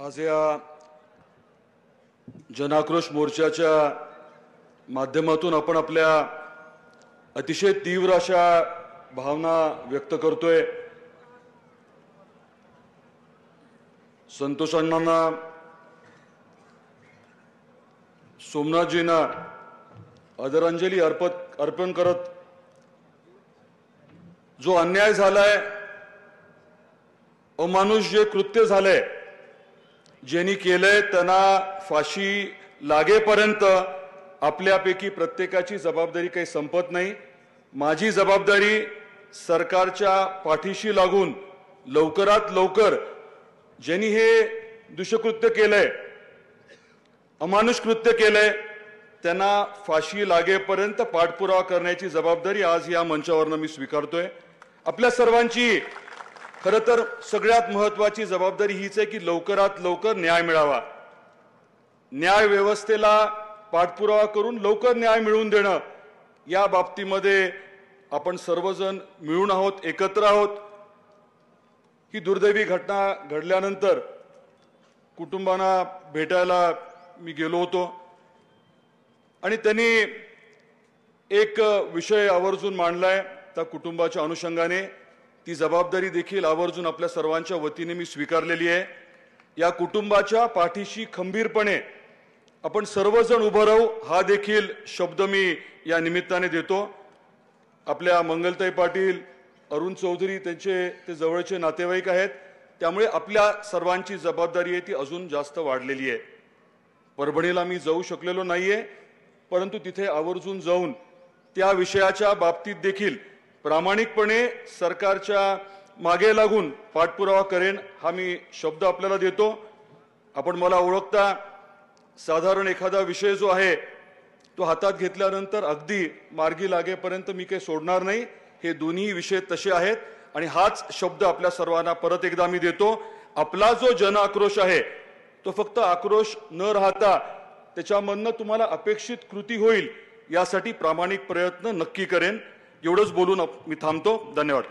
आज या जनाक्रोश मोर्चाच्या माध्यमातून आपण आपल्या अतिशय तीव्र अशा भावना व्यक्त करतोय। संतोष अण्णांना, सोमनाथजींना आदरांजली अर्पण करत जो अन्याय झालाय, अमानुष जे कृत्य झालंय, ज्यांनी केलंय त्यांना फाशी लागेपर्यंत आपल्यापैकी प्रत्येकाची जबाबदारी काही संपत नाही। माझी जबाबदारी सरकारच्या पाठीशी लागून लवकरात लवकर ज्यांनी हे दुष्कृत्य केलंय, अमानुष कृत्य केलंय, त्यांना फाशी लागेपर्यंत पाठपुरावा करण्याची जबाबदारी आज या मंचावरनं मी स्वीकारतोय। आपल्या सर्वांची खरं तर सगळ्यात महत्त्वाची जबाबदारी हीच आहे की लवकरात लवकर न्याय मिळावा। न्याय व्यवस्थेला पाठपुरावा करून लवकर न्याय मिळवून देणं, या बाबतीमध्ये आपण सर्वजण मिळून आहोत, एकत्र आहोत। ही दुर्दैवी घटना घडल्यानंतर कुटुंबांना भेटायला मी गेलो होतो आणि त्यांनी एक विषय आवर्जून मांडलाय। त्या कुटुंबाच्या अनुषंगाने ती जबाबदारी देखील आवर्जून आपल्या सर्वांच्या वतीने मी स्वीकारलेली आहे। या कुटुंबाच्या पाठीशी खंबीरपणे आपण सर्वजण उभं राहू, हा देखील शब्द मी या निमित्ताने देतो। आपल्या मंगलताई पाटील, अरुण चौधरी त्यांचे ते जवळचे नातेवाईक आहेत, त्यामुळे आपल्या सर्वांची जबाबदारी आहे ती अजून जास्त वाढलेली आहे। परभणीला मी जाऊ शकलेलो नाहीये, परंतु तिथे आवर्जून जाऊन त्या विषयाच्या बाबतीत देखील प्रामाणिकपणे सरकारच्या मागे लागून पाठपुरावा करेन, हा मी शब्द आपल्याला देतो। आपण मला ओळखता, साधारण एखादा विषय जो आहे तो हातात घेतल्यानंतर अगदी मार्गी लागेपर्यंत मी काही सोडणार नाही। हे दोन्ही विषय तसे आहेत आणि हाच शब्द आपल्या सर्वांना परत एकदा मी देतो। आपला जो जन आक्रोश आहे तो फक्त आक्रोश न राहता त्याच्यामधनं तुम्हाला अपेक्षित कृती होईल यासाठी प्रामाणिक प्रयत्न नक्की करेन। एवढंच बोलून मी थांबतो। धन्यवाद।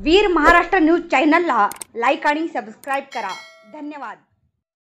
वीर महाराष्ट्र न्यूज चॅनलला लाईक आणि सबस्क्राईब करा। धन्यवाद।